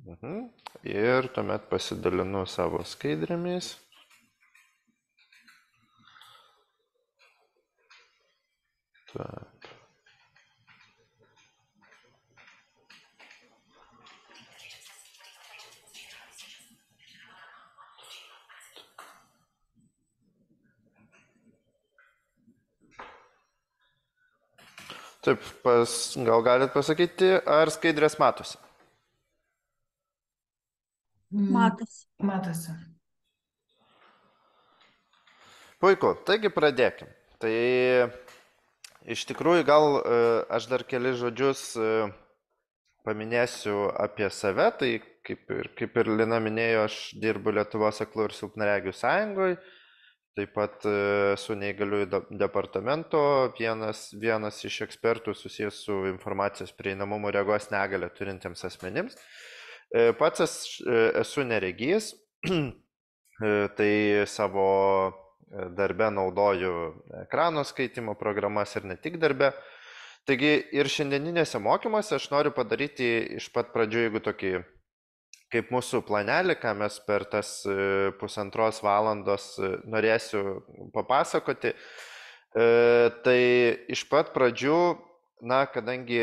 Ir tuomet pasidalinu savo skaidrėmis. Taip. Taip, gal galit pasakyti, ar skaidrės matosi? Matosi. Matosi. Puiku, taigi pradėkim. Tai iš tikrųjų gal aš dar keli žodžius paminėsiu apie save. Tai kaip ir Lina minėjo, aš dirbu Lietuvos aklų ir silpnaregių sąjungoje. Taip pat su neįgaliųjų departamento vienas iš ekspertų susijęs su informacijos prieinamumu regos negalią turintiems asmenims. Pats esu neregys, tai savo darbe naudoju ekrano skaitimo programas ir ne tik darbe. Taigi ir šiandieninėse mokymuose aš noriu padaryti iš pat pradžių, jeigu tokį kaip mūsų planelį, ką mes per tas 1,5 valandos norėsiu papasakoti. Tai iš pat pradžių, kadangi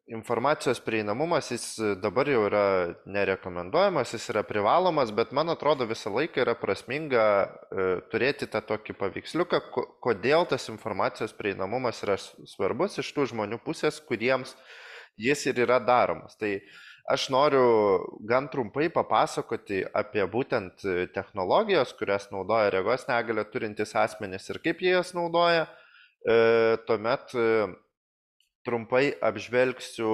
informacijos prieinamumas, jis dabar jau yra nerekomenduojamas, jis yra privalomas, bet man atrodo visą laiką yra prasminga turėti tą tokį paveiksliuką, kodėl tas informacijos prieinamumas yra svarbus iš tų žmonių pusės, kuriems jis ir yra daromas. Tai aš noriu gan trumpai papasakoti apie būtent technologijos, kurias naudoja regos negalią turintys asmenys ir kaip jie jas naudoja. Tuomet trumpai apžvelgsiu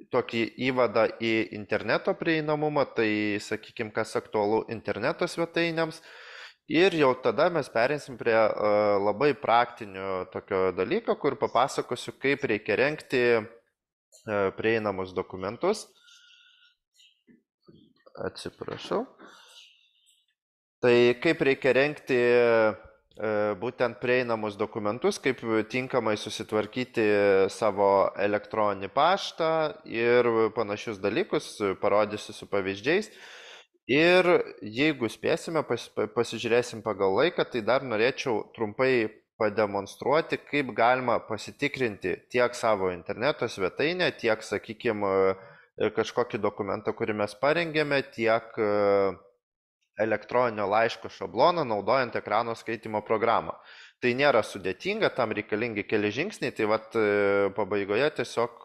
tokį įvadą į interneto prieinamumą, tai sakykime, kas aktualu interneto svetainėms. Ir jau tada mes perėsim prie labai praktinio tokio dalyko, kur papasakosiu, kaip reikia rengti prieinamus dokumentus. Atsiprašau. Tai kaip reikia rengti būtent prieinamus dokumentus, kaip tinkamai susitvarkyti savo elektroninį paštą ir panašius dalykus, parodysiu su pavyzdžiais. Ir jeigu spėsime, pasižiūrėsim pagal laiką, tai dar norėčiau trumpai pademonstruoti, kaip galima pasitikrinti tiek savo interneto svetainę, tiek, sakykime, kažkokį dokumentą, kurį mes parengėme, tiek elektroninio laiško šabloną, naudojant ekrano skaitimo programą. Tai nėra sudėtinga, tam reikalingi keli žingsniai, tai pabaigoje tiesiog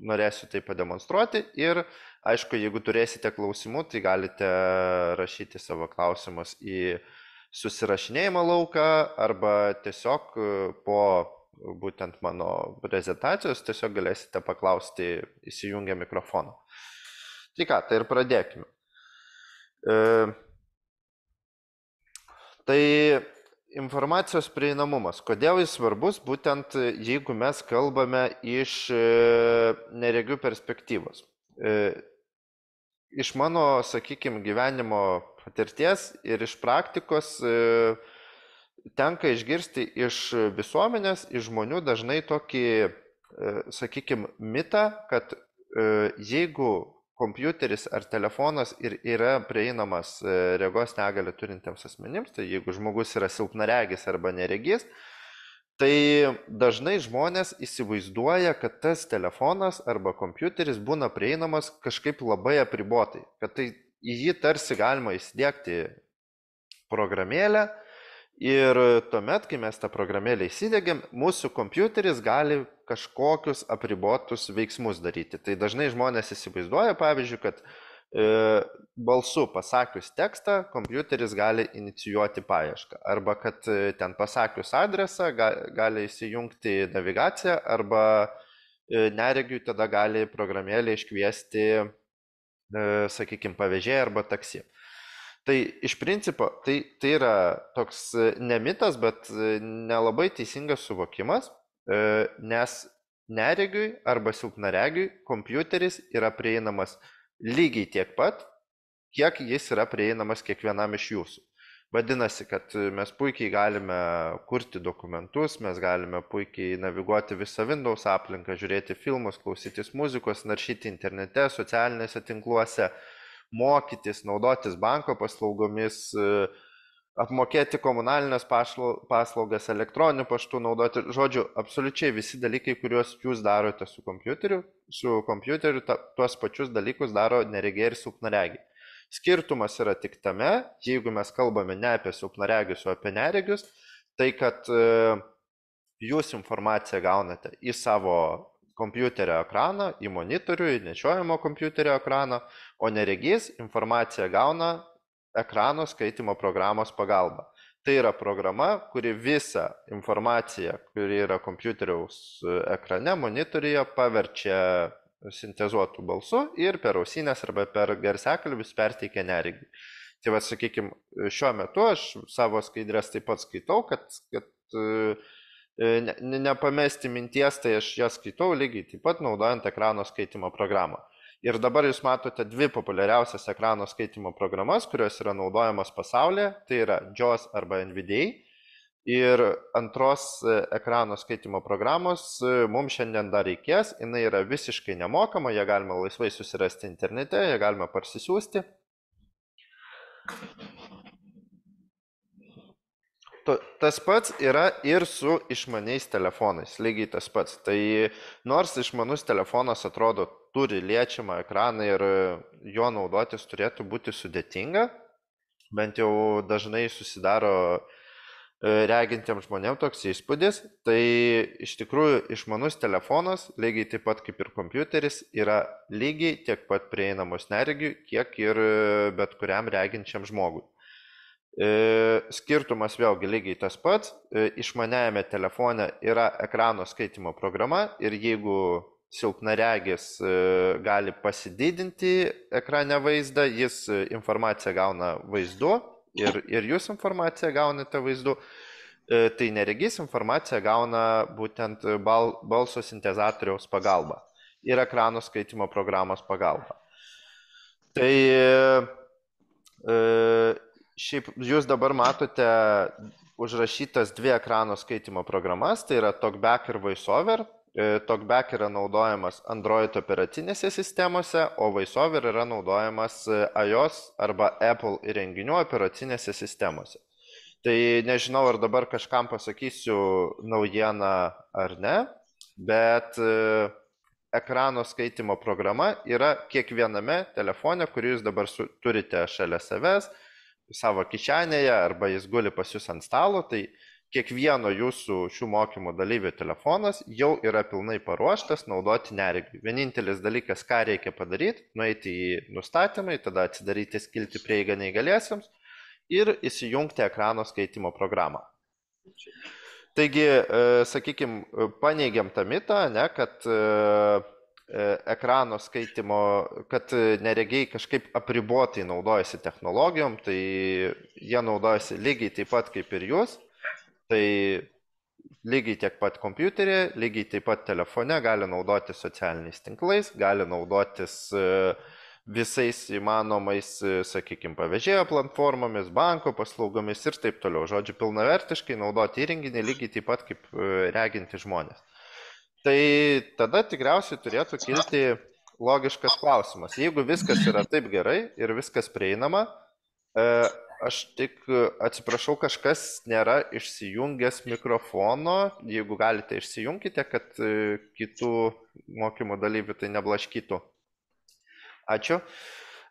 norėsiu tai pademonstruoti ir, aišku, jeigu turėsite klausimų, tai galite rašyti savo klausimus į susirašinėjimo lauką arba tiesiog po būtent mano prezentacijos tiesiog galėsite paklausti įsijungę mikrofoną. Tai ką, tai ir pradėkime. Tai informacijos prieinamumas. Kodėl jis svarbus, būtent jeigu mes kalbame iš neregių perspektyvos. Iš mano, sakykime, gyvenimo patirties ir iš praktikos tenka išgirsti iš visuomenės, iš žmonių dažnai tokį, sakykime, mitą, kad jeigu kompiuteris ar telefonas yra prieinamas regos negalią turintiems asmenims, tai jeigu žmogus yra silpnaregis arba neregys, tai dažnai žmonės įsivaizduoja, kad tas telefonas arba kompiuteris būna prieinamas kažkaip labai apribotai, kad tai į jį tarsi galima įsidėkti programėlę ir tuomet, kai mes tą programėlę įsidėgiam, mūsų kompiuteris gali kažkokius apribotus veiksmus daryti. Tai dažnai žmonės įsivaizduoja, pavyzdžiui, kad balsu pasakius tekstą, kompiuteris gali inicijuoti paiešką, arba kad ten pasakius adresą gali įsijungti navigaciją, arba neregiui tada gali programėlė iškviesti, sakykime, pavėžėją arba taksi. Tai iš principo tai yra toks ne mitas, bet nelabai teisingas suvokimas, nes neregiui arba silpnaregiui kompiuteris yra prieinamas lygiai tiek pat, kiek jis yra prieinamas kiekvienam iš jūsų. Vadinasi, kad mes puikiai galime kurti dokumentus, mes galime puikiai naviguoti visą Windows aplinką, žiūrėti filmus, klausytis muzikos, naršyti internete, socialinėse tinkluose, mokytis, naudotis banko paslaugomis, apmokėti komunalinės paslaugas, elektroniniu paštu naudoti. Žodžiu, absoliučiai visi dalykai, kuriuos jūs darote su kompiuteriu, tuos pačius dalykus daro neregiai ir silpnaregiai. Skirtumas yra tik tame, jeigu mes kalbame ne apie silpnaregius, o apie neregius, tai kad jūs informaciją gaunate į savo kompiuterio ekraną, į monitorių, į nešiojamo kompiuterio ekraną, o neregys informaciją gauna ekrano skaitimo programos pagalba. Tai yra programa, kuri visą informaciją, kuri yra kompiuteriaus ekrane, monitoriuje, paverčia sintezuotų balsų ir per ausinės arba per garsiakalbius perteikia neregį. Tai va, sakykime, šiuo metu aš savo skaidrės taip pat skaitau, kad nepamesti minties, tai aš jas skaitau lygiai taip pat naudojant ekrano skaitimo programą. Ir dabar jūs matote dvi populiariausias ekrano skaitimo programas, kurios yra naudojamos pasaulyje, tai yra JAWS arba NVDA. Ir antros ekrano skaitimo programos mums šiandien dar reikės, jinai yra visiškai nemokama, ją galima laisvai susirasti internete, ją galima parsisiųsti. Tas pats yra ir su išmaniais telefonais, lygiai tas pats. Tai nors išmanus telefonas atrodo turi liečiamą ekraną ir jo naudotis turėtų būti sudėtinga, bent jau dažnai susidaro regintiems žmonėms toks įspūdis, tai iš tikrųjų išmanus telefonas, lygiai taip pat kaip ir kompiuteris, yra lygiai tiek pat prieinamos neregiui, kiek ir bet kuriam reginčiam žmogui. Skirtumas vėlgi lygiai tas pats, išmaniajame telefone yra ekrano skaitimo programa ir jeigu silpnaregis gali pasididinti ekrane vaizdą, jis informaciją gauna vaizdu ir jūs informaciją gaunate vaizdu, tai neregys informaciją gauna būtent balso sintezatoriaus pagalba ir ekrano skaitimo programos pagalba. Tai šiaip jūs dabar matote užrašytas dvi ekrano skaitimo programas, tai yra TalkBack ir VoiceOver. TalkBack yra naudojamas Android operacinėse sistemose, o VoiceOver yra naudojamas iOS arba Apple įrenginių operacinėse sistemose. Tai nežinau, ar dabar kažkam pasakysiu naujieną ar ne, bet ekrano skaitimo programa yra kiekviename telefone, kurį jūs dabar turite šalia savęs, savo kišenėje arba jis guli pas jūs ant stalo, tai kiekvieno jūsų šių mokymų dalyvių telefonas jau yra pilnai paruoštas naudoti neregiui. Vienintelis dalykas, ką reikia padaryti, nueiti į nustatymai, tada atsidaryti skiltį prieigą neįgaliesiems ir įsijungti ekrano skaitimo programą. Taigi, sakykime, paneigiam tą mitą, ne, kad ekrano skaitimo, kad neregiai kažkaip apribotai naudojasi technologijom, tai jie naudojasi lygiai taip pat kaip ir jūs. Tai lygiai tiek pat kompiuterį, lygiai taip pat telefone gali naudotis socialiniais tinklais, gali naudotis visais įmanomais, sakykime, pavėžėjo platformomis, banko paslaugomis ir taip toliau. Žodžiu, pilnavertiškai naudoti įrenginį lygiai taip pat kaip reginti žmonės. Tai tada tikriausiai turėtų kilti logiškas klausimas. Jeigu viskas yra taip gerai ir viskas prieinama, aš tik atsiprašau, kažkas nėra išsijungęs mikrofono, jeigu galite išsijunkite, kad kitų mokymų dalyvių tai neblaškytų. Ačiū.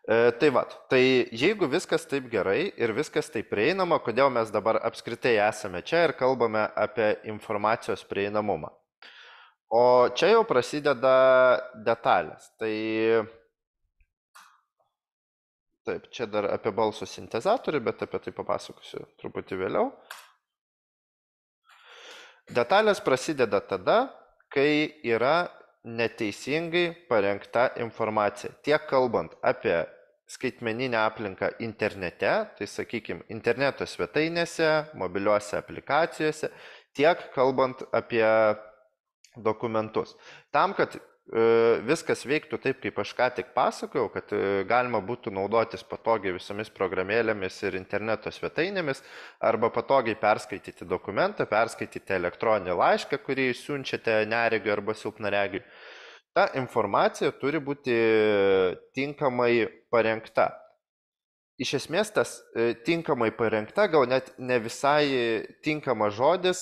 Tai va, tai jeigu viskas taip gerai ir viskas taip prieinama, kodėl mes dabar apskritai esame čia ir kalbame apie informacijos prieinamumą. O čia jau prasideda detalės. Taip, čia dar apie balso sintezatorių, bet apie tai papasakosiu truputį vėliau. Detalės prasideda tada, kai yra neteisingai parengta informacija. Tiek kalbant apie skaitmeninę aplinką internete, tai sakykime, interneto svetainėse, mobiliuose aplikacijose, tiek kalbant apie dokumentus. Tam, kad viskas veiktų taip, kaip aš ką tik pasakojau, kad galima būtų naudotis patogiai visomis programėlėmis ir interneto svetainėmis, arba patogiai perskaityti dokumentą, perskaityti elektroninį laišką, kurį siunčiate neregiui arba silpnaregiui, ta informacija turi būti tinkamai parengta. Iš esmės tas tinkamai parengta, gal net ne visai tinkamas žodis,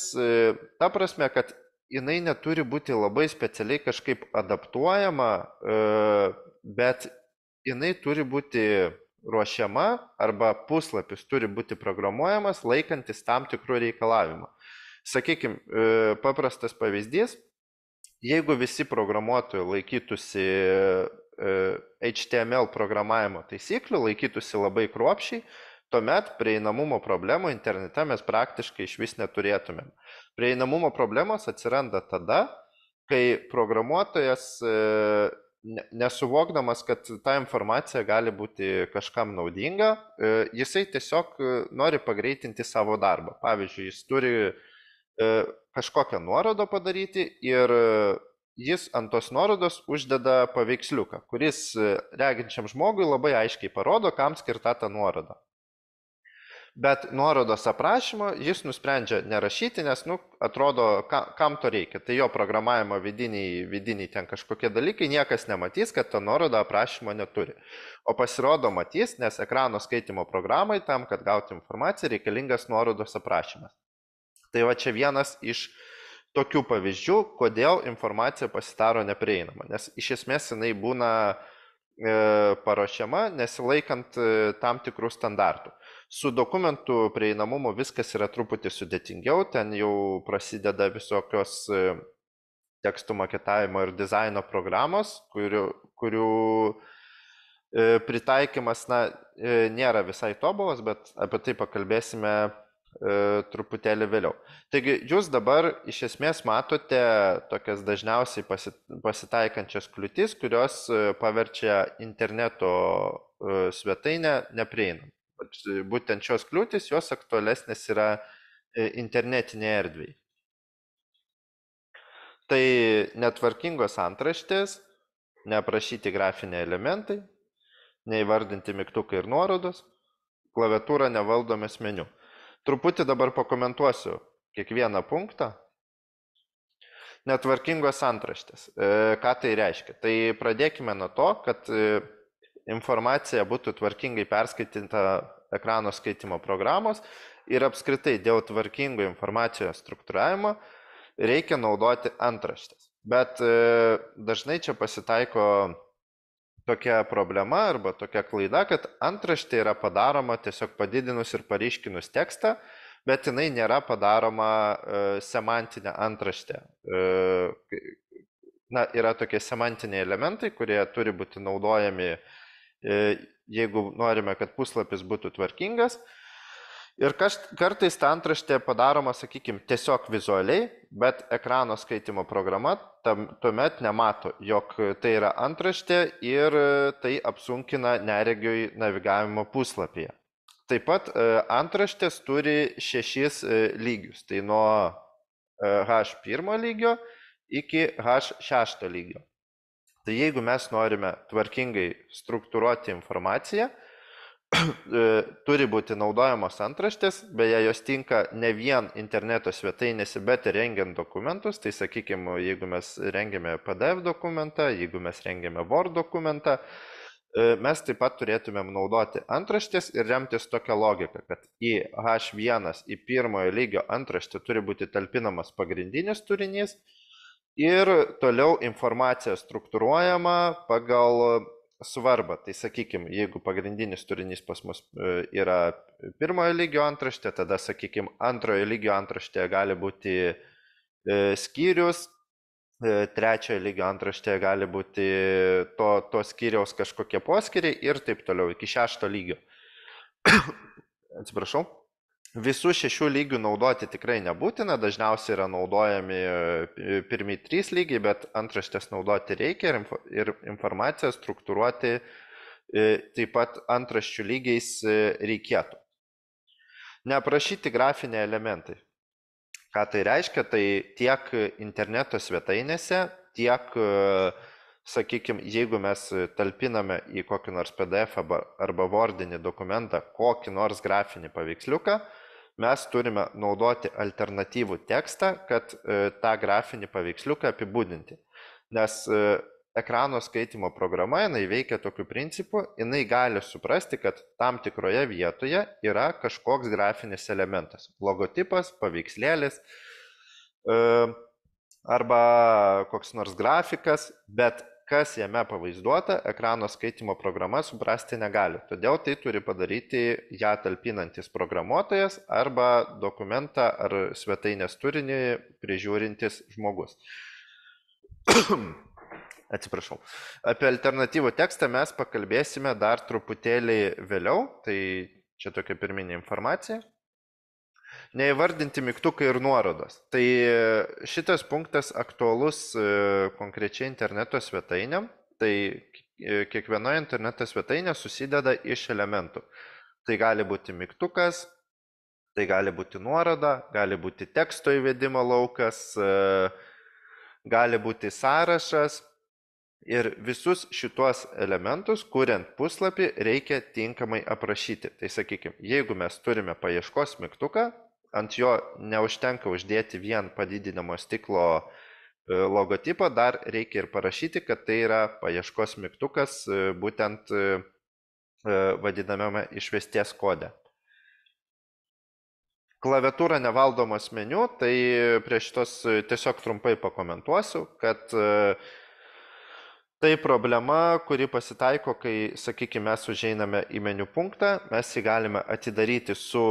ta prasme, kad jinai neturi būti labai specialiai kažkaip adaptuojama, bet jinai turi būti ruošiama arba puslapis turi būti programuojamas laikantis tam tikrų reikalavimų. Sakykime, paprastas pavyzdys, jeigu visi programuotojai laikytųsi HTML programavimo taisyklių, laikytųsi labai kruopščiai, tuomet prieinamumo problemų internete mes praktiškai iš vis neturėtumėm. Prieinamumo problemos atsiranda tada, kai programuotojas nesuvokdamas, kad ta informacija gali būti kažkam naudinga, jisai tiesiog nori pagreitinti savo darbą. Pavyzdžiui, jis turi kažkokią nuorodą padaryti ir jis ant tos nuorodos uždeda paveiksliuką, kuris reginčiam žmogui labai aiškiai parodo, kam skirta ta nuoroda. Bet nuorodos aprašymo jis nusprendžia nerašyti, nes, atrodo, kam to reikia. Tai jo programavimo vidiniai ten kažkokie dalykai, niekas nematys, kad ta nuoroda aprašymo neturi. O pasirodo matys, nes ekrano skaitimo programai tam, kad gauti informaciją, reikalingas nuorodos aprašymas. Tai va čia vienas iš tokių pavyzdžių, kodėl informacija pasidaro neprieinama. Nes iš esmės jinai būna paruošiama nesilaikant tam tikrų standartų. Su dokumentų prieinamumu viskas yra truputį sudėtingiau, ten jau prasideda visokios tekstų maketavimo ir dizaino programos, kurių pritaikymas nėra visai tobulas, bet apie tai pakalbėsime truputėlį vėliau. Taigi jūs dabar iš esmės matote tokias dažniausiai pasitaikančias kliūtis, kurios paverčia interneto svetainę neprieinamą. Būtent šios kliūtis, jos aktualesnės yra internetinėje erdvėje. Tai netvarkingos antraštės, neaprašyti grafiniai elementai, neįvardinti mygtukai ir nuorodos, klaviatūra nevaldomas meniu. Truputį dabar pakomentuosiu kiekvieną punktą. Netvarkingos antraštės. Ką tai reiškia? Tai pradėkime nuo to, kad informacija būtų tvarkingai perskaitinta ekrano skaitimo programos ir apskritai dėl tvarkingo informacijos struktūravimo reikia naudoti antraštės. Bet dažnai čia pasitaiko tokia problema arba tokia klaida, kad antraštė yra padaroma tiesiog padidinus ir paryškinus tekstą, bet jinai nėra padaroma semantinė antraštė. Yra tokie semantiniai elementai, kurie turi būti naudojami, jeigu norime, kad puslapis būtų tvarkingas. Ir kartais ta antraštė padaroma, sakykime, tiesiog vizualiai, bet ekrano skaitimo programa tuomet nemato, jog tai yra antraštė ir tai apsunkina neregiui navigavimo puslapyje. Taip pat antraštės turi 6 lygius, tai nuo H1 lygio iki H6 lygio. Tai jeigu mes norime tvarkingai struktūruoti informaciją, turi būti naudojamos antraštės, beje, jos tinka ne vien interneto svetainėse, bet ir rengiant dokumentus. Tai sakykime, jeigu mes rengiame PDF dokumentą, jeigu mes rengiame Word dokumentą, mes taip pat turėtumėm naudoti antraštės ir remtis tokią logiką, kad į H1, į pirmojo lygio antraštę turi būti talpinamas pagrindinis turinys ir toliau informacija struktūruojama pagal svarbą. Tai sakykime, jeigu pagrindinis turinys pas mus yra pirmojo lygio antraštė, tada, sakykime, antrojo lygio antraštė gali būti skyrius, trečiojo lygio antraštė gali būti to skyriaus kažkokie poskyriai ir taip toliau, iki 6 lygio. Atsiprašau. Visų 6 lygių naudoti tikrai nebūtina, dažniausiai yra naudojami pirmi 3 lygiai, bet antraštės naudoti reikia ir informaciją struktūruoti taip pat antraščių lygiais reikėtų. Neaprašyti grafiniai elementai. Ką tai reiškia? Tai tiek interneto svetainėse, tiek sakykime, jeigu mes talpiname į kokį nors PDF arba Wordinį dokumentą kokį nors grafinį paveiksliuką, mes turime naudoti alternatyvų tekstą, kad tą grafinį paveiksliuką apibūdinti. Nes ekrano skaitimo programa, jinai veikia tokiu principu, jinai gali suprasti, kad tam tikroje vietoje yra kažkoks grafinis elementas. Logotipas, paveikslėlis arba koks nors grafikas, bet kas jame pavaizduota, ekrano skaitimo programa suprasti negali. Todėl tai turi padaryti ją talpinantis programuotojas arba dokumentą ar svetainės turinį prižiūrintis žmogus. Atsiprašau. Apie alternatyvų tekstą mes pakalbėsime dar truputėlį vėliau, tai čia tokia pirminė informacija. Neįvardinti mygtukai ir nuorodos. Tai šitas punktas aktualus konkrečiai interneto svetainėm. Tai kiekvienoje interneto svetainė susideda iš elementų. Tai gali būti mygtukas, tai gali būti nuoroda, gali būti teksto įvedimo laukas, gali būti sąrašas. Ir visus šitos elementus, kuriant puslapį, reikia tinkamai aprašyti. Tai sakykime, jeigu mes turime paieškos mygtuką, ant jo neužtenka uždėti vien padidinamo stiklo logotipą, dar reikia ir parašyti, kad tai yra paieškos mygtukas būtent vadinamame išvesties kode. Klaviatūra nevaldomos meniu, tai prie šitos tiesiog trumpai pakomentuosiu, kad tai problema, kuri pasitaiko, kai, sakykime, mes užeiname į meniu punktą, mes jį galime atidaryti su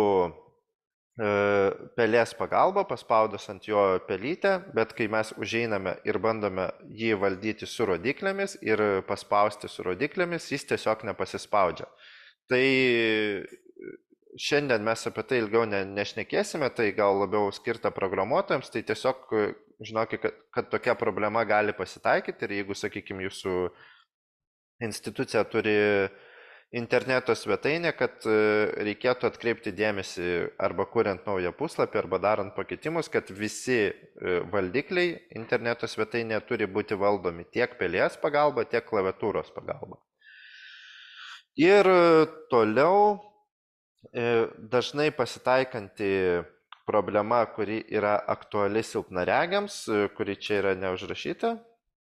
pelės pagalba, paspaudus ant jo pelytę, bet kai mes užeiname ir bandome jį valdyti su rodiklėmis ir paspausti su rodiklėmis, jis tiesiog nepasispaudžia. Tai šiandien mes apie tai ilgiau nešnekėsime, tai gal labiau skirta programuotojams, tai tiesiog žinokit, kad tokia problema gali pasitaikyti ir jeigu, sakykime, jūsų institucija turi interneto svetainė, kad reikėtų atkreipti dėmesį arba kuriant naują puslapį, arba darant pakeitimus, kad visi valdikliai interneto svetainėje turi būti valdomi tiek pelės pagalba, tiek klaviatūros pagalba. Ir toliau dažnai pasitaikanti problema, kuri yra aktuali silpnaregiams, kuri čia yra neužrašyta,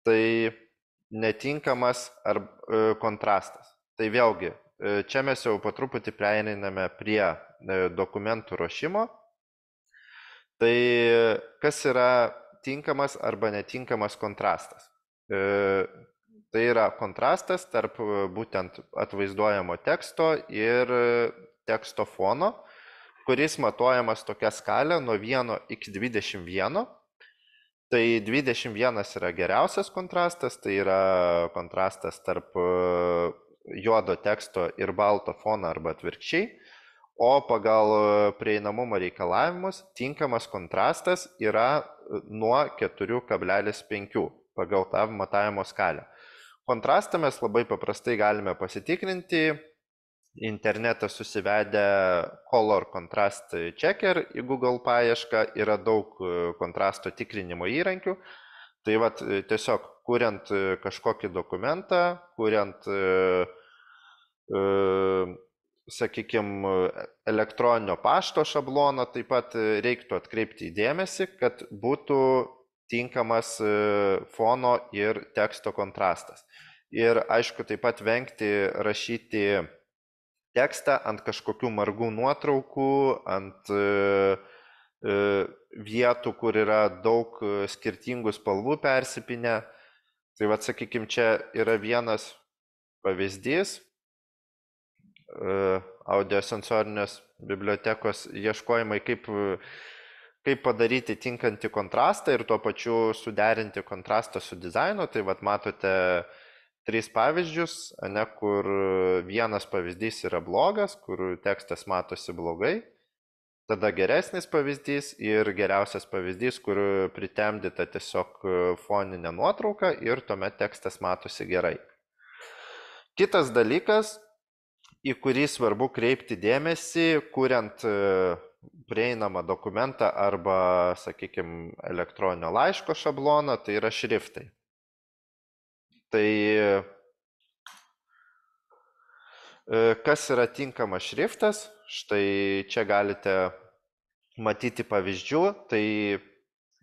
tai netinkamas kontrastas. Tai vėlgi, čia mes jau po truputį prieiname prie dokumentų ruošimo. Tai kas yra tinkamas arba netinkamas kontrastas? Tai yra kontrastas tarp būtent atvaizduojamo teksto ir teksto fono, kuris matuojamas tokia skalė nuo 1 iki 21. Tai 21 yra geriausias kontrastas, tai yra kontrastas tarp juodo teksto ir balto fono arba atvirkščiai, o pagal prieinamumo reikalavimus tinkamas kontrastas yra nuo 4,5 pagal tą matavimo skalę. Kontrastą mes labai paprastai galime pasitikrinti. Internetą susivedę Color Contrast Checker į Google paiešką, yra daug kontrasto tikrinimo įrankių. Tai vat tiesiog kuriant kažkokį dokumentą, kuriant, sakykime, elektroninio pašto šabloną, taip pat reiktų atkreipti dėmesį, kad būtų tinkamas fono ir teksto kontrastas. Ir aišku, taip pat vengti rašyti tekstą ant kažkokių margų nuotraukų, ant vietų, kur yra daug skirtingų spalvų persipinę. Tai vat, sakykime, čia yra vienas pavyzdys audiosensorinės bibliotekos ieškojimai, kaip padaryti tinkantį kontrastą ir tuo pačiu suderinti kontrastą su dizainu. Tai vat matote 3 pavyzdžius, kur vienas pavyzdys yra blogas, kur tekstas matosi blogai, tada geresnis pavyzdys ir geriausias pavyzdys, kur pritemdyta tiesiog foninė nuotrauka ir tuomet tekstas matosi gerai. Kitas dalykas, į kurį svarbu kreipti dėmesį, kuriant prieinamą dokumentą arba, sakykime, elektroninio laiško šabloną, tai yra šriftai. Tai kas yra tinkamas šriftas, štai čia galite matyti pavyzdžių, tai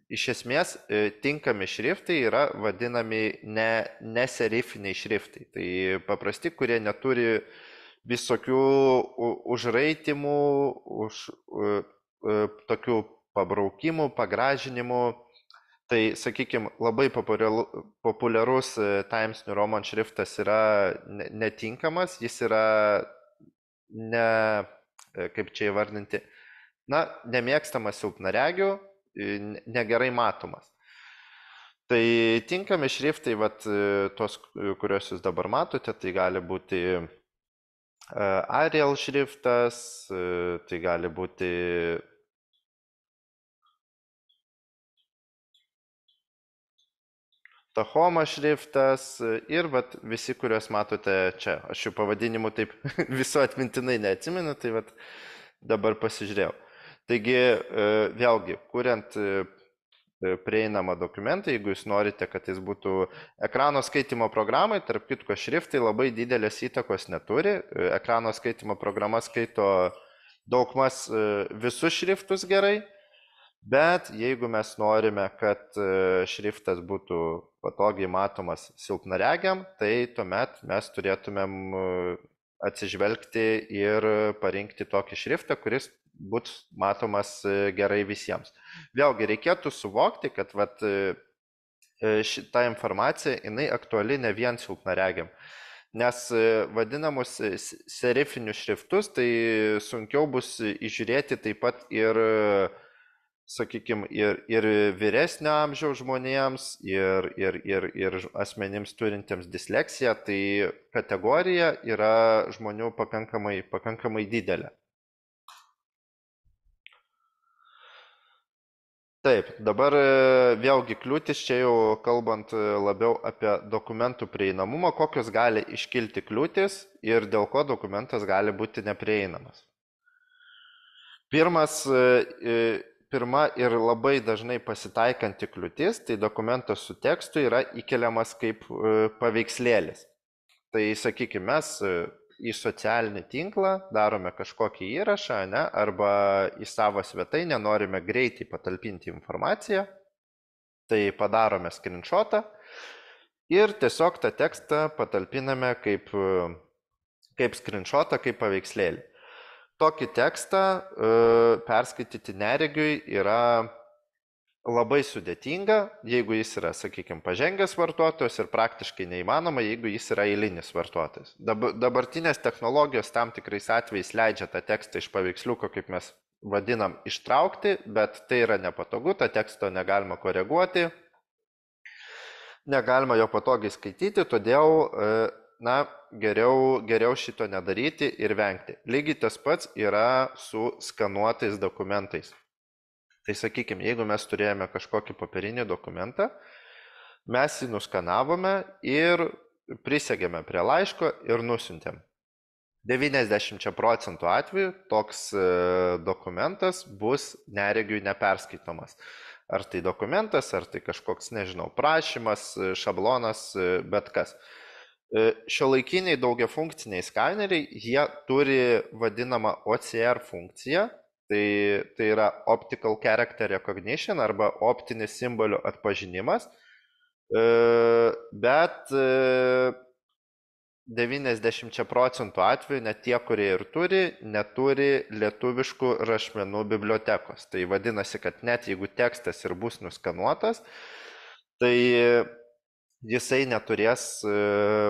iš esmės tinkami šriftai yra vadinami neserifiniai šriftai. Tai paprasti, kurie neturi visokių užraitimų, tokių pabraukimų, pagražinimų. Tai, sakykime, labai populiarus Times New Roman šriftas yra netinkamas, jis yra kaip čia įvardinti, nemėgstamas silpnaregių, negerai matomas. Tai tinkami šriftai, tos, kuriuos jūs dabar matote, tai gali būti Arial šriftas, tai gali būti Tahoma šriftas ir visi, kuriuos matote čia. Aš jų pavadinimų taip viso atmintinai neatsimenu, tai dabar pasižiūrėjau. Taigi, vėlgi, kuriant prieinamą dokumentą, jeigu jūs norite, kad jis būtų ekrano skaitimo programai, tarp kitko šriftai labai didelės įtakos neturi. Ekrano skaitimo programa skaito daugmas visus šriftus gerai, bet jeigu mes norime, kad šriftas būtų patogiai matomas silpnaregiam, tai tuomet mes turėtumėm atsižvelgti ir parinkti tokį šriftą, kuris būtų matomas gerai visiems. Vėlgi reikėtų suvokti, kad šita informacija jinai aktuali ne vien silpnaregiam, nes vadinamus serifinius šriftus tai sunkiau bus įžiūrėti taip pat ir, sakykime, ir vyresnio amžiaus žmonėms, ir asmenims turintiems disleksiją, tai kategorija yra žmonių pakankamai didelė. Taip, dabar vėlgi kliūtis, čia jau kalbant labiau apie dokumentų prieinamumą, kokios gali iškilti kliūtis ir dėl ko dokumentas gali būti neprieinamas. Pirma ir labai dažnai pasitaikanti kliūtis, tai dokumentas su tekstu yra įkeliamas kaip paveikslėlis. Tai sakykime, mes į socialinį tinklą darome kažkokį įrašą, arba į savo svetainę norime greitai patalpinti informaciją, tai padarome screenshotą ir tiesiog tą tekstą patalpiname kaip screenshotą, kaip paveikslėlį. Tokį tekstą perskaityti neregiui yra labai sudėtinga, jeigu jis yra, sakykime, pažengęs vartotojas ir praktiškai neįmanoma, jeigu jis yra eilinis vartotojas. Dabartinės technologijos tam tikrais atvejais leidžia tą tekstą iš paveiksliuko, kaip mes vadinam, ištraukti, bet tai yra nepatogu, tą tekstą negalima koreguoti, negalima jo patogiai skaityti, todėl geriau šito nedaryti ir vengti. Lygiai tas pats yra su skanuotais dokumentais. Tai sakykime, jeigu mes turėjome kažkokį popierinį dokumentą, mes jį nuskanavome ir prisegėme prie laiško ir nusintėm. 90% atveju toks dokumentas bus neregiui neperskaitomas. Ar tai dokumentas, ar tai kažkoks, nežinau, prašymas, šablonas, bet kas. Šiuolaikiniai daugiafunkciniai skaneriai, jie turi vadinamą OCR funkciją, tai yra Optical Character Recognition arba optinis simbolių atpažinimas, bet 90% atveju net tie, kurie ir turi, neturi lietuviškų rašmenų bibliotekos. Tai vadinasi, kad net jeigu tekstas ir bus nuskanuotas, tai jisai neturės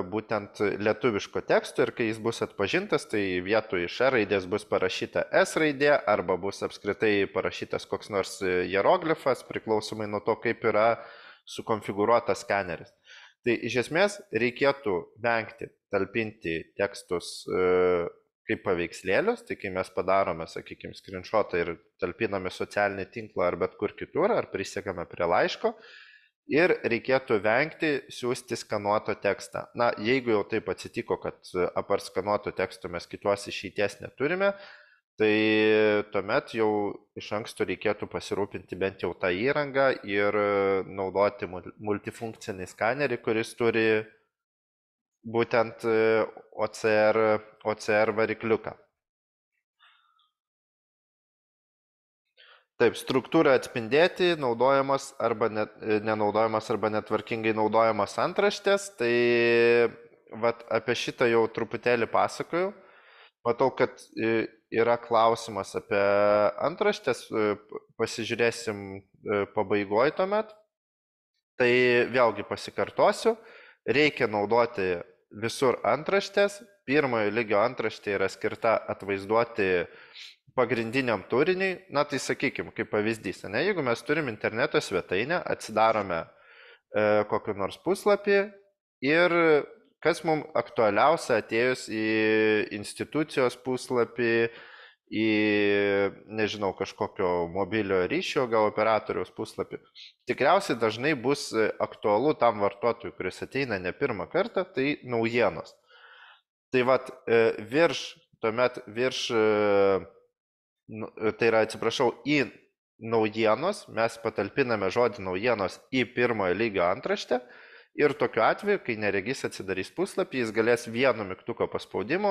būtent lietuviško teksto ir kai jis bus atpažintas, tai vietoj iš R raidės bus parašyta S raidė arba bus apskritai parašytas koks nors hieroglifas, priklausomai nuo to, kaip yra sukonfigūruotas skeneris. Tai iš esmės reikėtų vengti talpinti tekstus kaip paveikslėlius, tai kai mes padarome, sakykime, screenshotą ir talpiname socialinį tinklą ar bet kur kitur, ar prisegame prie laiško, ir reikėtų vengti siūsti skanuoto tekstą. Jeigu jau taip atsitiko, kad apart skanuoto teksto mes kitos išeities neturime, tai tuomet jau iš anksto reikėtų pasirūpinti bent jau tą įrangą ir naudoti multifunkcinį skanerį, kuris turi būtent OCR varikliuką. Taip, struktūra atspindėti, naudojamas arba nenaudojamas arba netvarkingai naudojamas antraštės, tai vat, apie šitą jau truputėlį pasakoju. Matau, kad yra klausimas apie antraštės, pasižiūrėsim pabaigoje tuomet. Tai vėlgi pasikartosiu, reikia naudoti visur antraštės. Pirmojo lygio antraštė yra skirta atvaizduoti pagrindiniam turiniui. Na tai sakykime, kaip pavyzdys, ne? Jeigu mes turim interneto svetainę, atsidarome kokį nors puslapį ir kas mums aktualiausia atėjus į institucijos puslapį, į, nežinau, kažkokio mobiliojo ryšio, gal operatoriaus puslapį. Tikriausiai dažnai bus aktualu tam vartotojui, kuris ateina ne pirmą kartą, tai naujienos. Tai vat tuomet virš, tai yra, atsiprašau, į naujienos, mes patalpiname žodį naujienos į pirmojo lygio antraštę. Ir tokiu atveju, kai neregys atsidarys puslapį, jis galės vienu mygtuko paspaudimu,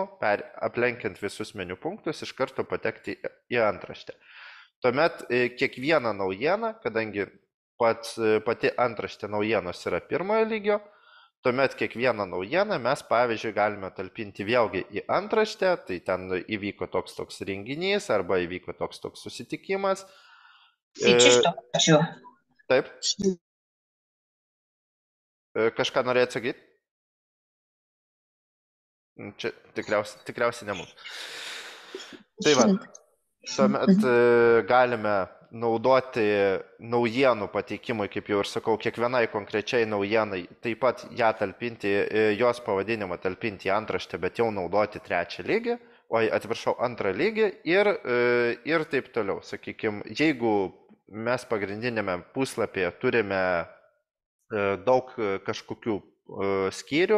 aplenkiant visus meniu punktus, iš karto patekti į antraštę. Tuomet kiekvieną naujieną, kadangi pati antraštė naujienos yra pirmojo lygio, tuomet kiekvieną naujieną mes, pavyzdžiui, galime talpinti vėlgi į antraštę, tai ten įvyko toks renginys arba įvyko toks susitikimas. Taip. Kažką norėjai atsakyti? Čia tikriausiai ne mums. Tai va, tuomet galime naudoti naujienų pateikimui, kaip jau ir sakau, kiekvienai konkrečiai naujienai, taip pat ją talpinti, jos pavadinimą talpinti į antraštę, bet jau naudoti antrą lygį ir taip toliau. Sakykime, jeigu mes pagrindinėme puslapyje turime daug kažkokių skyrių,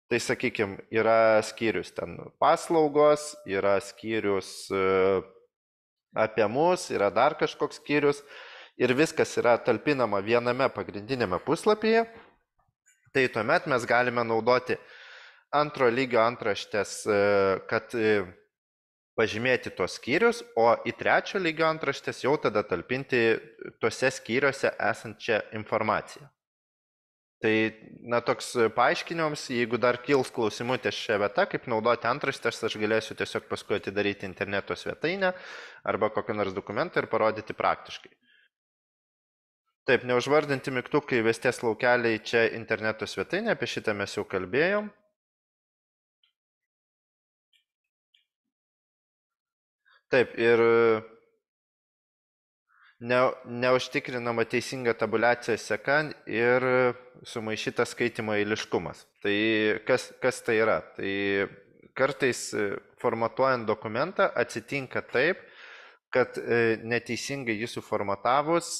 tai sakykime, yra skyrius ten paslaugos, yra skyrius apie mus, yra dar kažkoks skyrius ir viskas yra talpinama viename pagrindinėme puslapyje, tai tuomet mes galime naudoti antro lygio antraštės, kad pažymėti tos skyrius, o į trečio lygio antraštės jau tada talpinti tose skyriuose esančią informaciją. Tai, na, toks paaiškinimams, jeigu dar kils klausimų ties šią vietą, kaip naudoti antraštės, aš galėsiu tiesiog paskui atidaryti interneto svetainę arba kokį nors dokumentą ir parodyti praktiškai. Taip, neužvardinti mygtukai vesties laukeliai čia interneto svetainė, apie šitą mes jau kalbėjom. Taip, ir neužtikrinama teisinga tabuliacija seka ir sumaišytas skaitimo eiliškumas. Tai kas tai yra? Tai kartais formatuojant dokumentą atsitinka taip, kad neteisingai jį suformatavus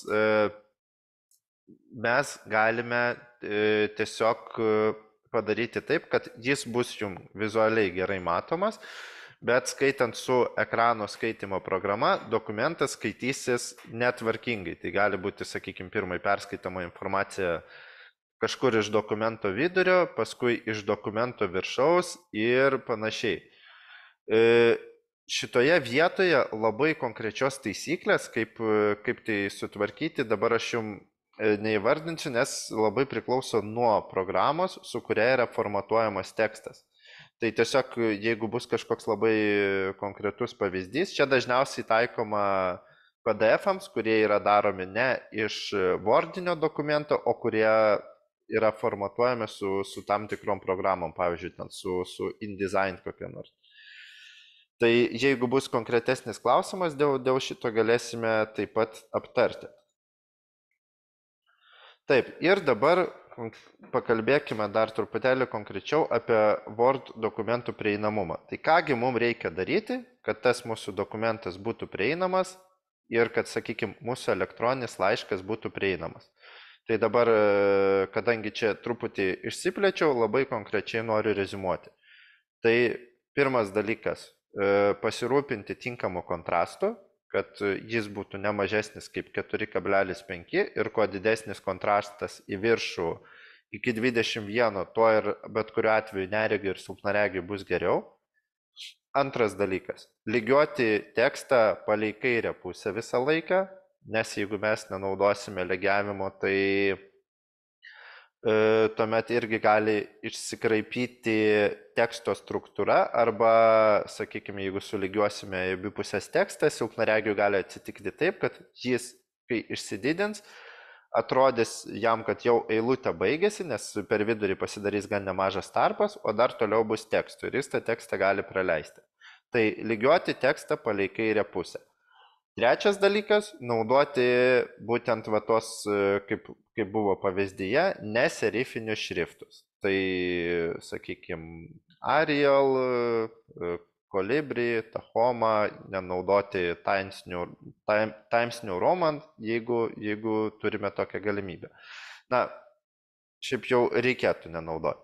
mes galime tiesiog padaryti taip, kad jis bus jums vizualiai gerai matomas, bet skaitant su ekrano skaitimo programa, dokumentas skaitysis netvarkingai. Tai gali būti, sakykime, pirmai perskaitama informacija kažkur iš dokumento vidurio, paskui iš dokumento viršaus ir panašiai. Šitoje vietoje labai konkrečios taisyklės, kaip tai sutvarkyti, dabar aš jums neįvardinsiu, nes labai priklauso nuo programos, su kuria yra formatuojamas tekstas. Tai tiesiog, jeigu bus kažkoks labai konkretus pavyzdys, čia dažniausiai taikoma PDF-ams, kurie yra daromi ne iš Wordinio dokumento, o kurie yra formatuojami su tam tikrom programom, pavyzdžiui, ten su InDesign kokia nors. Tai jeigu bus konkretesnis klausimas, dėl šito galėsime taip pat aptarti. Taip, ir dabar pakalbėkime dar truputėlį konkrečiau apie Word dokumentų prieinamumą. Tai kągi mums reikia daryti, kad tas mūsų dokumentas būtų prieinamas ir kad, sakykime, mūsų elektroninis laiškas būtų prieinamas. Tai dabar, kadangi čia truputį išsiplėčiau, labai konkrečiai noriu reziumuoti. Tai pirmas dalykas - pasirūpinti tinkamu kontrastu, kad jis būtų ne mažesnis kaip 4,5 ir kuo didesnis kontrastas į viršų iki 21, tuo ir bet kuriuo atveju neregiui ir silpnaregiui bus geriau. Antras dalykas - lygiuoti tekstą palei kairę pusę visą laiką, nes jeigu mes nenaudosime lygiavimo, tai tuomet irgi gali išsikraipyti teksto struktūra arba, sakykime, jeigu sulygiuosime į abi pusės tekstą, silpnaregiui gali atsitikti taip, kad jis, kai išsididins, atrodys jam, kad jau eilutė baigėsi, nes per vidurį pasidarys gan nemažas tarpas, o dar toliau bus tekstų ir jis tą tekstą gali praleisti. Tai lygiuoti tekstą palei kairę pusę. Trečias dalykas - naudoti būtent va tos, kaip buvo pavyzdyje, neserifinius šriftus. Tai, sakykime, Arial, Kolibri, Tahoma, nenaudoti Times New Roman, jeigu turime tokią galimybę. Na, šiaip jau reikėtų nenaudoti.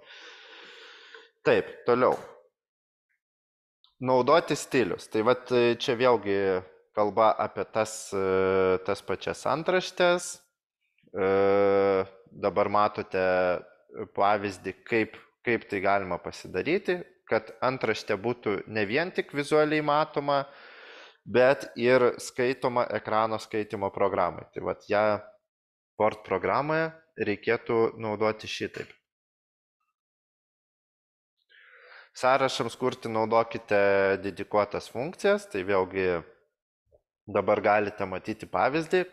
Taip, toliau. Naudoti stilius. Tai vat čia vėlgi kalba apie tas pačias antraštės. Dabar matote pavyzdį, kaip tai galima pasidaryti, kad antraštė būtų ne vien tik vizualiai matoma, bet ir skaitoma ekrano skaitimo programai. Tai vat ją Word programoje reikėtų naudoti šitaip. Sąrašams kurti naudokite dedikuotas funkcijas, tai vėlgi dabar galite matyti pavyzdį,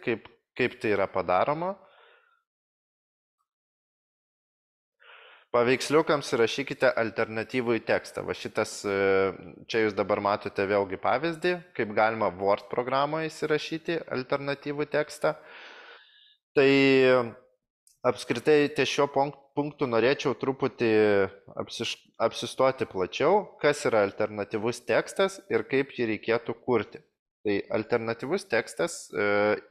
kaip tai yra padaroma. Paveiksliukams įrašykite alternatyvų į tekstą. Va šitas, čia jūs dabar matote vėlgi pavyzdį, kaip galima Word programoje įsirašyti alternatyvų tekstą. Tai apskritai ties šiuo punktu norėčiau truputį apsistoti plačiau, kas yra alternatyvus tekstas ir kaip jį reikėtų kurti. Tai alternatyvus tekstas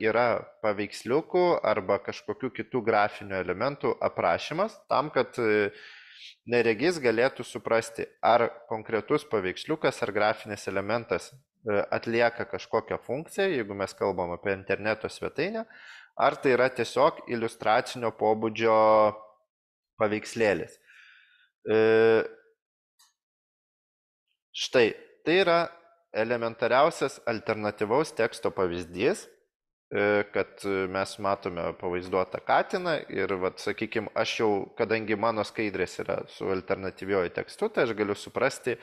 yra paveiksliukų arba kažkokių kitų grafinių elementų aprašymas tam, kad neregys galėtų suprasti, ar konkretus paveiksliukas ar grafinis elementas atlieka kažkokią funkciją, jeigu mes kalbam apie interneto svetainę, ar tai yra tiesiog iliustracinio pobūdžio paveikslėlis. Štai, tai yra elementariausias alternatyvaus teksto pavyzdys, kad mes matome pavaizduotą katiną ir, sakykime, aš jau, kadangi mano skaidrės yra su alternatyvioju tekstu, tai aš galiu suprasti,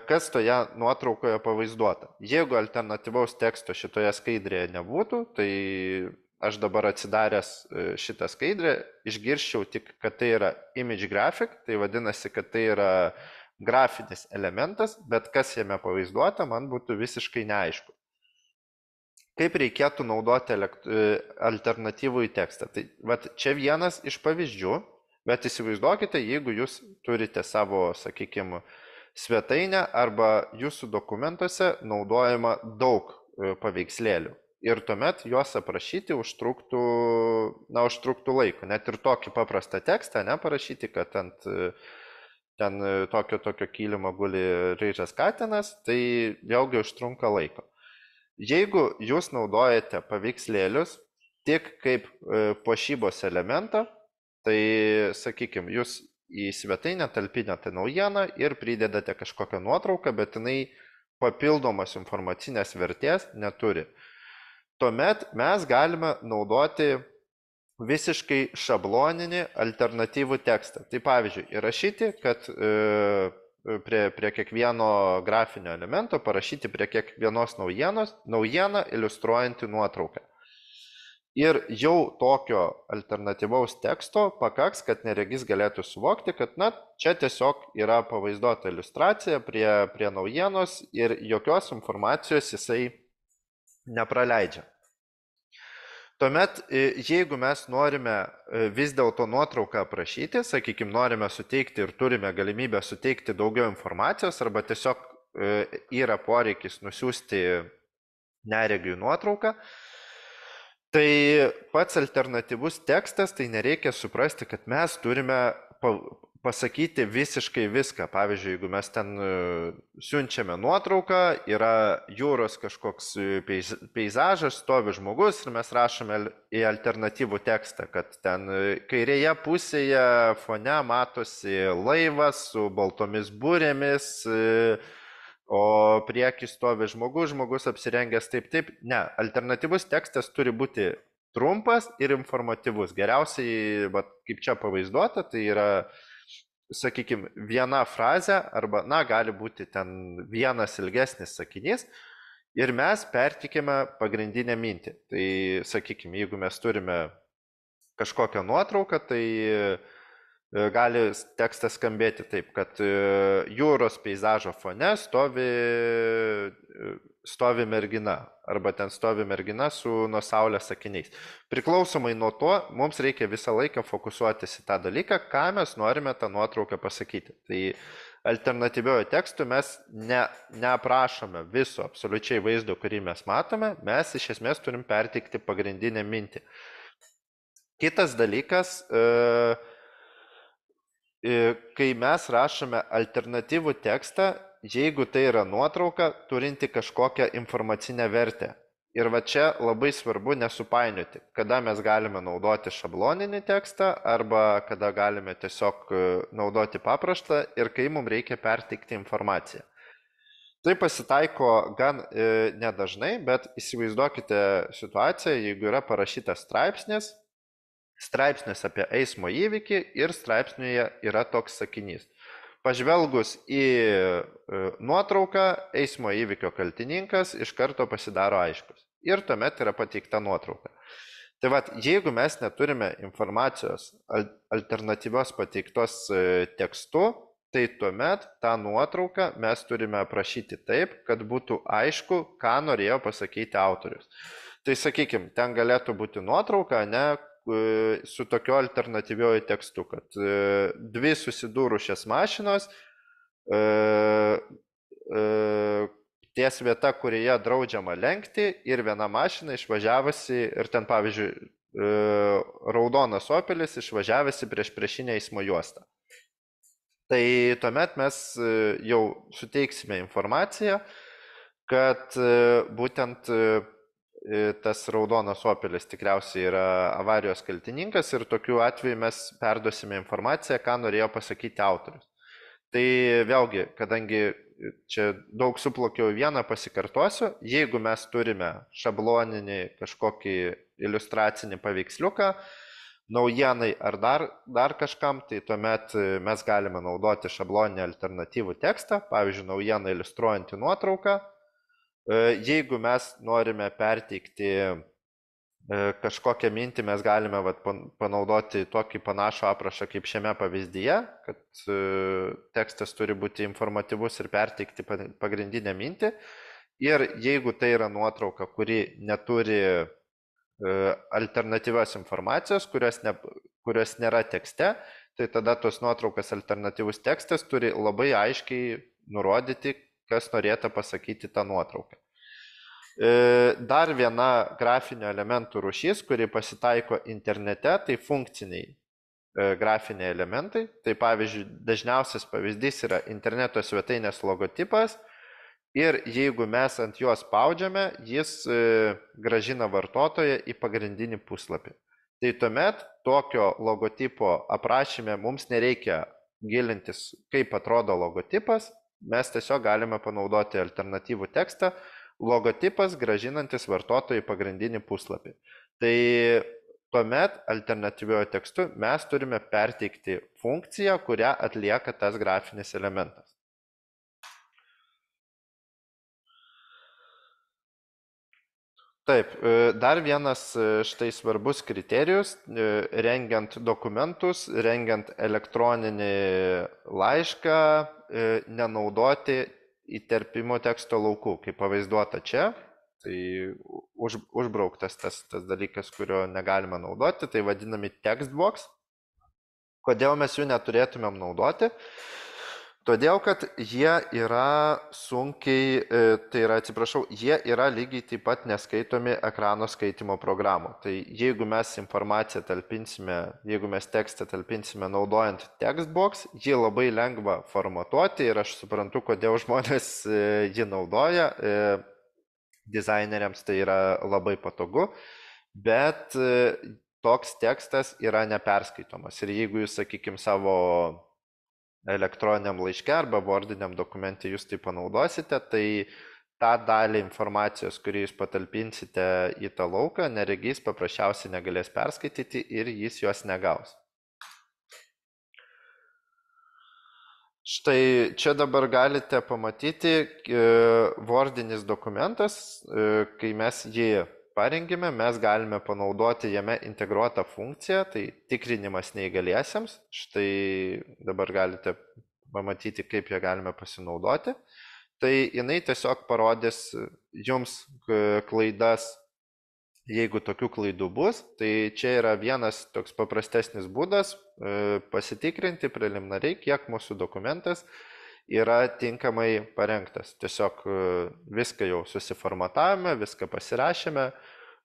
kas toje nuotraukoje pavaizduota. Jeigu alternatyvaus teksto šitoje skaidrėje nebūtų, tai aš dabar atsidaręs šitą skaidrę išgirščiau tik, kad tai yra image graphic, tai vadinasi, kad tai yra grafinis elementas, bet kas jame pavaizduota, man būtų visiškai neaišku. Kaip reikėtų naudoti alternatyvų į tekstą? Tai čia vienas iš pavyzdžių, bet įsivaizduokite, jeigu jūs turite savo, sakykime, svetainę arba jūsų dokumentuose naudojama daug paveikslėlių. Ir tuomet juos aprašyti užtruktų laiko. Net ir tokį paprastą tekstą neparašyti, kad ten tokio kilimo guli ryžas katinas, tai vėlgi užtrunka laiko. Jeigu jūs naudojate paveikslėlius tik kaip puošybos elementą, tai, sakykime, jūs į svetainę talpinate naujieną ir pridedate kažkokią nuotrauką, bet jinai papildomos informacinės vertės neturi. Tuomet mes galime naudoti visiškai šabloninį alternatyvų tekstą. Tai pavyzdžiui, įrašyti, kad prie kiekvieno grafinio elemento parašyti prie kiekvienos naujieną iliustruojantį nuotrauką. Ir jau tokio alternatyvaus teksto pakaks, kad neregys galėtų suvokti, kad čia tiesiog yra pavaizduota iliustracija prie naujienos ir jokios informacijos jisai nepraleidžia. Tuomet, jeigu mes norime vis dėlto nuotrauką aprašyti, sakykime, norime suteikti ir turime galimybę suteikti daugiau informacijos arba tiesiog yra poreikis nusiųsti neregiui nuotrauką, tai pats alternatyvus tekstas, tai nereikia suprasti, kad mes turime pasakyti visiškai viską. Pavyzdžiui, jeigu mes ten siunčiame nuotrauką, yra jūros kažkoks peizažas, stovi žmogus ir mes rašome į alternatyvų tekstą, kad ten kairėje pusėje fone matosi laivas su baltomis būrėmis, o prieky stovi žmogus apsirengęs taip. Ne, alternatyvus tekstas turi būti trumpas ir informatyvus. Geriausiai, kaip čia pavaizduota, tai yra, sakykime, viena frazė arba, gali būti ten vienas ilgesnis sakinys ir mes pertikime pagrindinę mintį. Tai, sakykime, jeigu mes turime kažkokią nuotrauką, tai gali tekstas skambėti taip, kad jūros peizažo fone stovi mergina, arba ten stovi mergina su nuo saulės akiniais. Priklausomai nuo to, mums reikia visą laiką fokusuotis į tą dalyką, ką mes norime tą nuotrauką pasakyti. Tai alternatyviojo tekstu mes neaprašome viso absoliučiai vaizdo, kurį mes matome, mes iš esmės turim perteikti pagrindinę mintį. Kitas dalykas, kai mes rašome alternatyvų tekstą, jeigu tai yra nuotrauka, turinti kažkokią informacinę vertę. Ir va čia labai svarbu nesupainioti, kada mes galime naudoti šabloninį tekstą arba kada galime tiesiog naudoti paprastą ir kai mums reikia perteikti informaciją. Tai pasitaiko gan nedažnai, bet įsivaizduokite situaciją, jeigu yra parašytas straipsnis apie eismo įvykį ir straipsniuje yra toks sakinys. Pažvelgus į nuotrauką, eismo įvykio kaltininkas iš karto pasidaro aiškus. Ir tuomet yra pateikta nuotrauka. Tai va, jeigu mes neturime informacijos alternatyvios pateiktos tekstu, tai tuomet tą nuotrauką mes turime aprašyti taip, kad būtų aišku, ką norėjo pasakyti autorius. Tai sakykime, ten galėtų būti nuotrauka, su tokiu alternatyviuoju tekstu, kad dvi susidūrusios mašinos ties vieta, kurioje draudžiama lenkti ir viena mašina išvažiavusi ir ten, pavyzdžiui, raudonas Opelis išvažiavusi prieš priešinę eismo juostą. Tai tuomet mes jau suteiksime informaciją, kad būtent tas raudonas Opelis tikriausiai yra avarijos kaltininkas ir tokiu atveju mes perduosime informaciją, ką norėjo pasakyti autorius. Tai vėlgi, kadangi čia daug suplaukiau vieną, pasikartosiu, jeigu mes turime šabloninį kažkokį iliustracinį paveiksliuką, naujienai ar dar kažkam, tai tuomet mes galime naudoti šabloninį alternatyvų tekstą, pavyzdžiui, naujieną iliustruojantį nuotrauką. Jeigu mes norime perteikti kažkokią mintį, mes galime panaudoti tokį panašų aprašą kaip šiame pavyzdyje, kad tekstas turi būti informatyvus ir perteikti pagrindinę mintį. Ir jeigu tai yra nuotrauka, kuri neturi alternatyvios informacijos, kurios nėra tekste, tai tada tos nuotraukas alternatyvus tekstas turi labai aiškiai nurodyti, kas norėtų pasakyti tą nuotrauką. Dar viena grafinių elementų rūšis, kuri pasitaiko internete, tai funkciniai grafiniai elementai. Tai pavyzdžiui, dažniausias pavyzdys yra interneto svetainės logotipas ir jeigu mes ant juos spaudžiame, jis grąžina vartotoją į pagrindinį puslapį. Tai tuomet tokio logotipo aprašyme mums nereikia gilintis, kaip atrodo logotipas, mes tiesiog galime panaudoti alternatyvų tekstą, logotipas grąžinantis vartotojui pagrindinį puslapį. Tai tuomet alternatyviojo tekstu mes turime perteikti funkciją, kurią atlieka tas grafinis elementas. Taip, dar vienas štai svarbus kriterijus, rengiant dokumentus, rengiant elektroninį laišką, nenaudoti įterpimo teksto laukų, kaip pavaizduota čia. Tai užbrauktas tas dalykas, kurio negalime naudoti, tai vadinami textbox. Kodėl mes jų neturėtumėm naudoti? Todėl, kad jie yra sunkiai, tai yra, atsiprašau, jie yra lygiai taip pat neskaitomi ekrano skaitimo programų. Tai jeigu mes informaciją talpinsime, jeigu mes tekstą talpinsime naudojant textbox, jį labai lengva formatuoti ir aš suprantu, kodėl žmonės jį naudoja. Dizaineriams tai yra labai patogu, bet toks tekstas yra neperskaitomas. Ir jeigu jūs, sakykime, savo elektroniniam laiške arba vordiniam dokumente jūs tai panaudosite, tai tą dalį informacijos, kurį jūs patalpinsite į tą lauką, neregys paprasčiausiai negalės perskaityti ir jis jos negaus. Štai čia dabar galite pamatyti vordinis dokumentas, kai mes jį parengėme, mes galime panaudoti jame integruotą funkciją, tai tikrinimas neįgaliesiems. Štai dabar galite pamatyti, kaip ją galime pasinaudoti. Tai jinai tiesiog parodys jums klaidas, jeigu tokių klaidų bus. Tai čia yra vienas toks paprastesnis būdas pasitikrinti preliminariai, kiek mūsų dokumentas yra tinkamai parengtas. Tiesiog viską jau susiformatavome, viską pasirašėme,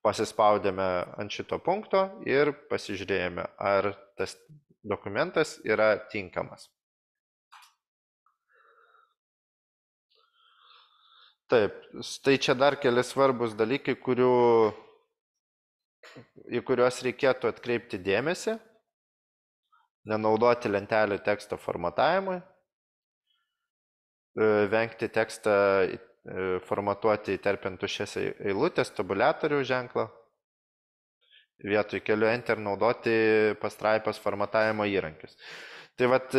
pasispaudėme ant šito punkto ir pasižiūrėjome, ar tas dokumentas yra tinkamas. Taip, tai čia dar keli svarbus dalykai, į kuriuos reikėtų atkreipti dėmesį. Nenaudoti lentelių teksto formatavimui, vengti tekstą formatuoti įterpiant tuščias eilutės, tabuliatorių ženklą, vietoj kelių enter naudoti pastraipas formatavimo įrankius. Tai vat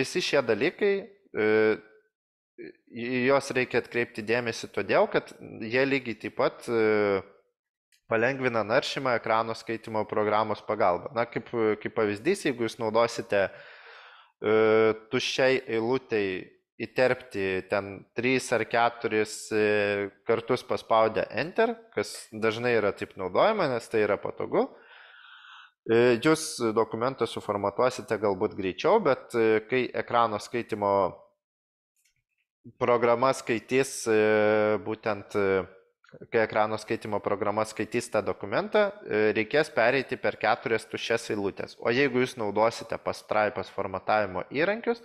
visi šie dalykai, į juos reikia atkreipti dėmesį todėl, kad jie lygiai taip pat palengvina naršymą ekrano skaitimo programos pagalba. Na, kaip pavyzdys, jeigu jūs naudosite tuščiai eilutei įterpti ten 3 ar 4 kartus paspaudę enter, kas dažnai yra taip naudojama, nes tai yra patogu, jūs dokumentą suformatuosite galbūt greičiau, bet kai ekrano skaitimo programa skaitys būtent kai ekrano skaitimo programa skaitys tą dokumentą, reikės pereiti per 4 tuščias eilutės. O jeigu jūs naudosite pastraipas formatavimo įrankius,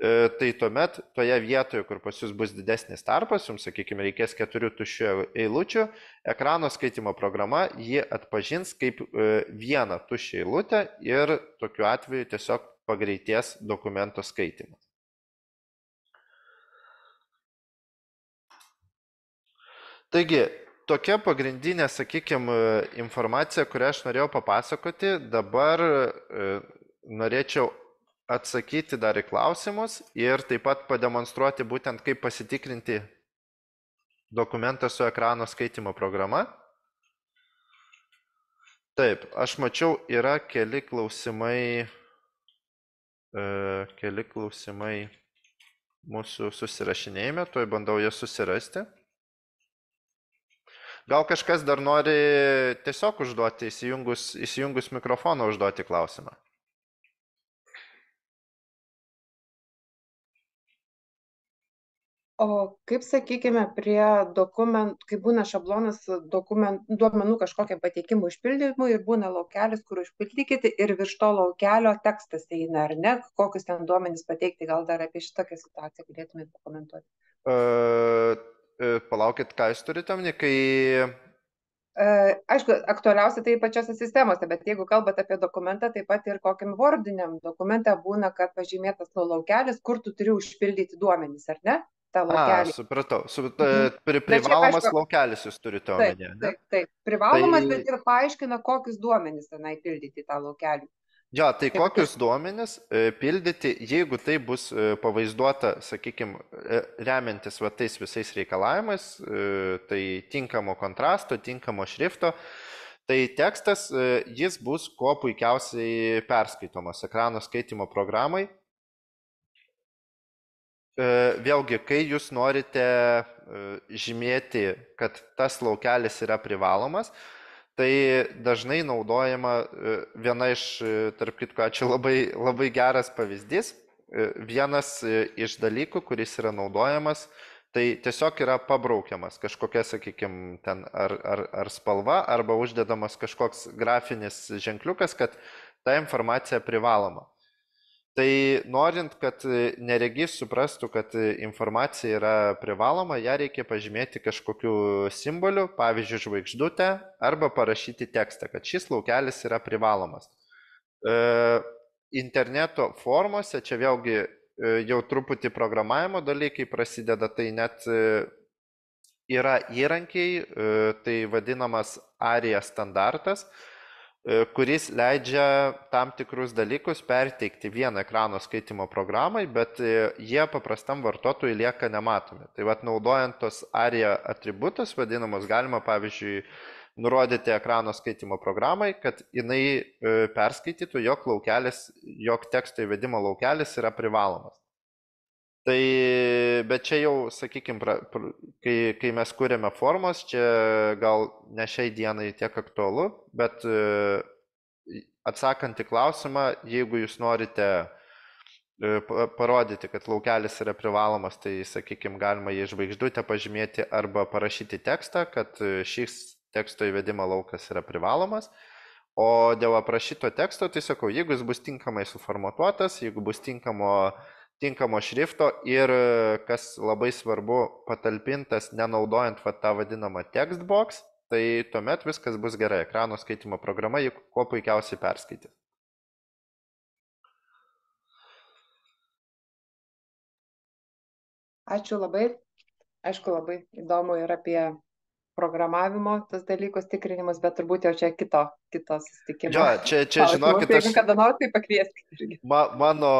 tai tuomet toje vietoje, kur pas jūs bus didesnis tarpas, jums, sakykime, reikės 4 tuščių eilučių, ekrano skaitimo programa jį atpažins kaip vieną tuščią eilutę ir tokiu atveju tiesiog pagreitės dokumento skaitimas. Taigi, tokia pagrindinė, sakykime, informacija, kurią aš norėjau papasakoti. Dabar norėčiau atsakyti dar į klausimus ir taip pat pademonstruoti būtent, kaip pasitikrinti dokumentą su ekrano skaitimo programa. Taip, aš mačiau, yra keli klausimai mūsų susirašinėjime, tuoj bandau jas susirasti. Gal kažkas dar nori tiesiog užduoti, įsijungus mikrofoną užduoti klausimą? O kaip, sakykime, prie dokumentų, kai būna šablonas duomenų kažkokiam pateikimui užpildymui ir būna laukelis, kur užpildykite ir virš to laukelio tekstas eina, ar ne? Kokius ten duomenys pateikti, gal dar apie šitokią situaciją galėtumėte pakomentuoti? Palaukit, ką jūs turite omeny, kai... Aišku, aktualiausia tai pačiose sistemose, bet jeigu kalbate apie dokumentą, taip pat ir kokiam vordiniam dokumente būna, kad pažymėtas laukelis, kur tu turi užpildyti duomenys, ar ne? Supratau. Privalomas laukelis jūs turite omenyje, ne? Taip. Privalomas, bet ir paaiškina, kokius duomenys tenai pildyti tą laukelį. Jo, tai kokius duomenis pildyti, jeigu tai bus pavaizduota, sakykime, remiantis va tais visais reikalavimais, tai tinkamo kontrasto, tinkamo šrifto, tai tekstas jis bus kuo puikiausiai perskaitomas ekrano skaitimo programai. Vėlgi, kai jūs norite žymėti, kad tas laukelis yra privalomas, tai dažnai naudojama viena iš, tarp kitko, čia labai geras pavyzdys. vienas iš dalykų, kuris yra naudojamas, tai tiesiog yra pabraukiamas kažkokia, sakykime, ten ar spalva, arba uždedamas kažkoks grafinis ženkliukas, kad ta informacija privaloma. Tai norint, kad neregys suprastų, kad informacija yra privaloma, ją reikia pažymėti kažkokiu simboliu, pavyzdžiui, žvaigždutę, arba parašyti tekstą, kad šis laukelis yra privalomas. Interneto formose, čia vėlgi jau truputį programavimo dalykai prasideda, tai net yra įrankiai, tai vadinamas ARIA standartas, kuris leidžia tam tikrus dalykus perteikti vieną ekrano skaitimo programai, bet jie paprastam vartotojui lieka nematomi. Tai vat naudojant tos ARIA atributus vadinamus, galima pavyzdžiui nurodyti ekrano skaitimo programai, kad jinai perskaitytų, jog teksto įvedimo laukelis yra privalomas. Tai, bet čia jau, sakykime, kai mes kūrėme formos, čia gal ne šiai dienai tiek aktualu, bet atsakant į klausimą, jeigu jūs norite parodyti, kad laukelis yra privalomas, tai, sakykime, galima jį žvaigždutę pažymėti arba parašyti tekstą, kad šis teksto įvedimo laukas yra privalomas. O dėl aprašyto teksto, tai sakau, jeigu jis bus tinkamai suformatuotas, jeigu bus tinkamo šrifto ir, kas labai svarbu, patalpintas nenaudojant tą vadinamą textbox, tai tuomet viskas bus gerai. Ekrano skaitimo programa jį kuo puikiausiai perskaitys. Ačiū labai. Aišku, labai įdomu ir apie programavimo tas dalykus tikrinimus, bet turbūt jau čia kito susitikimo. Jo, čia žinokit, jeigu kada nors, tai pakvieskite. Mano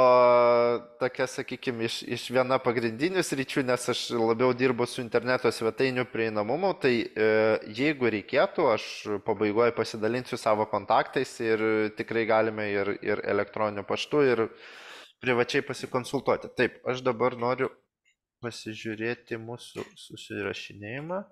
tokia, sakykime, iš viena pagrindinių sričių, nes aš labiau dirbu su interneto svetainių prieinamumu, tai jeigu reikėtų, aš pabaigoje pasidalinsiu savo kontaktais ir tikrai galime ir elektroniniu paštu, ir privačiai pasikonsultuoti. Taip, aš dabar noriu pasižiūrėti mūsų susirašinėjimą.